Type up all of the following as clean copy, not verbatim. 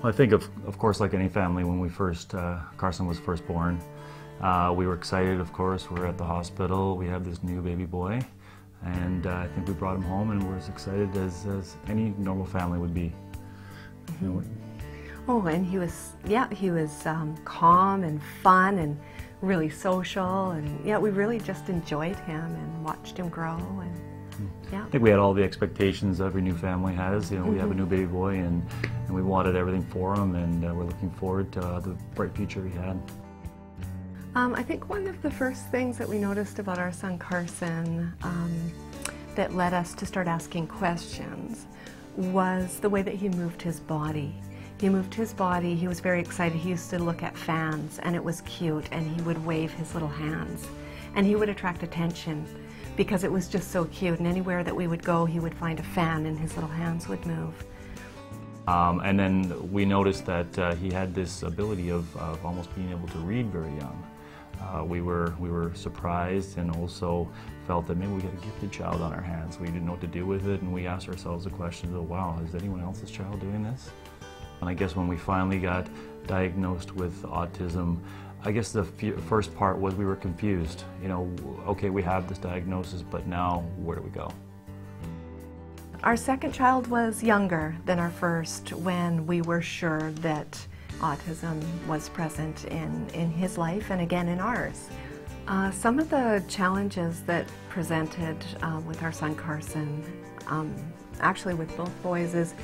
Well, I think of course, like any family, when we first, Carson was first born, we were excited, of course. We're at the hospital, we have this new baby boy, and I think we brought him home and we're as excited as any normal family would be. Mm-hmm. Oh, and he was calm and fun and really social, and yeah, we really just enjoyed him and watched him grow. And yeah, I think we had all the expectations every new family has. You know, we have a new baby boy, and we wanted everything for him, and we're looking forward to the bright future he had. I think one of the first things that we noticed about our son Carson that led us to start asking questions was the way that he moved his body. He moved his body, he was very excited. He used to look at fans, and it was cute, and he would wave his little hands, and he would attract attention because it was just so cute, and anywhere that we would go, he would find a fan and his little hands would move. And then we noticed that he had this ability of almost being able to read very young. We were surprised, and also felt that maybe we had a gifted child on our hands. We didn't know what to do with it, and we asked ourselves the question of, wow, is anyone else's child doing this? And I guess when we finally got diagnosed with autism, I guess the first part was we were confused. You know, okay, we have this diagnosis, but now where do we go? Our second child was younger than our first when we were sure that autism was present in his life and again in ours. Some of the challenges that presented with our son Carson, actually with both boys, is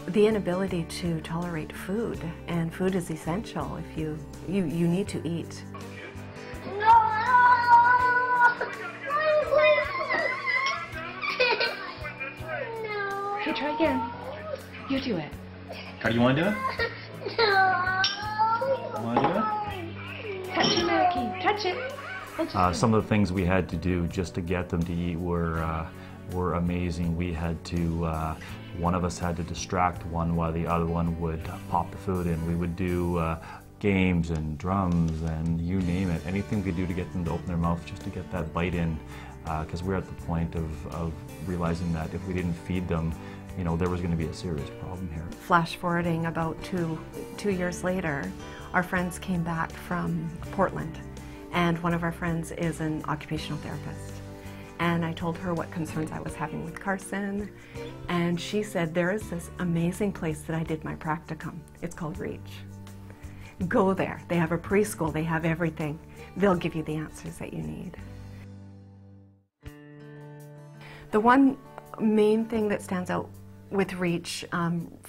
the inability to tolerate food, and food is essential. If you need to eat. No! No. Okay, try again. You do it. How do you want to do it? No. You want to do it? Touch it, Mackie. Touch it. Some of the things we had to do just to get them to eat were amazing. We had to, one of us had to distract one while the other one would pop the food in. We would do games and drums and you name it, anything we could do to get them to open their mouth just to get that bite in, because we're at the point of realizing that if we didn't feed them, you know, there was going to be a serious problem here. Flash forwarding about two years later, our friends came back from Portland, and one of our friends is an occupational therapist. And I told her what concerns I was having with Carson, and she said, there is this amazing place that I did my practicum. It's called REACH. Go there. They have a preschool. They have everything. They'll give you the answers that you need. The one main thing that stands out with REACH,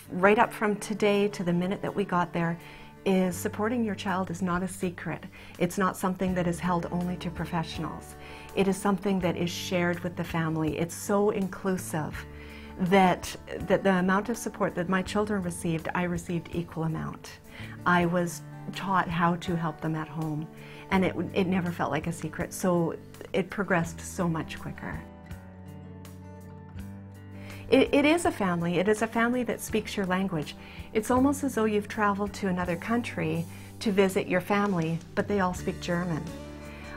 right up from today to the minute that we got there, is supporting your child is not a secret. It's not something that is held only to professionals. It is something that is shared with the family. It's so inclusive that the amount of support that my children received, I received equal amount. I was taught how to help them at home, and it never felt like a secret, so it progressed so much quicker. It is a family. It is a family that speaks your language. It's almost as though you've traveled to another country to visit your family, but they all speak German.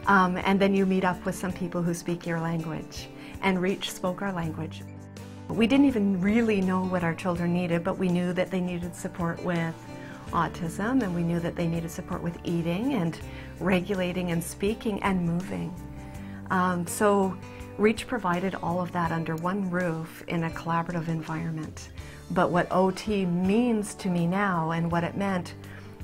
And then you meet up with some people who speak your language, and REACH spoke our language. We didn't even really know what our children needed, but we knew that they needed support with autism, and we knew that they needed support with eating and regulating and speaking and moving. So REACH provided all of that under one roof in a collaborative environment. But what OT means to me now, and what it meant,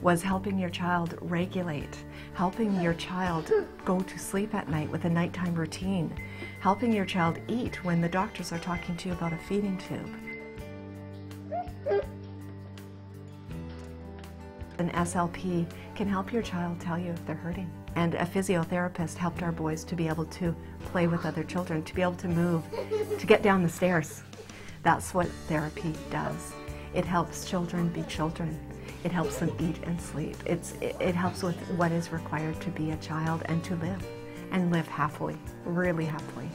was helping your child regulate, helping your child go to sleep at night with a nighttime routine, helping your child eat when the doctors are talking to you about a feeding tube. An SLP can help your child tell you if they're hurting. And a physiotherapist helped our boys to be able to play with other children, to be able to move, to get down the stairs. That's what therapy does. It helps children be children. It helps them eat and sleep. It helps with what is required to be a child and to live, and live happily, really happily.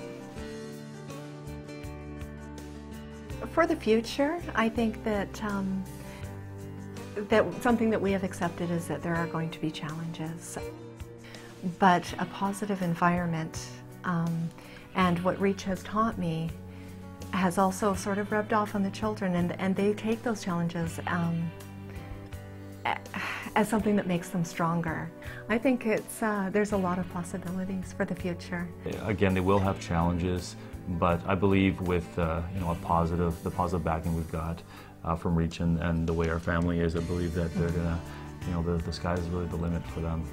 For the future, I think that something that we have accepted is that there are going to be challenges. But a positive environment and what REACH has taught me has also sort of rubbed off on the children, and they take those challenges as something that makes them stronger. I think it's, there's a lot of possibilities for the future. Again, they will have challenges, but I believe with you know, the positive backing we've got from Reach and the way our family is, I believe that they're gonna, you know, the sky is really the limit for them.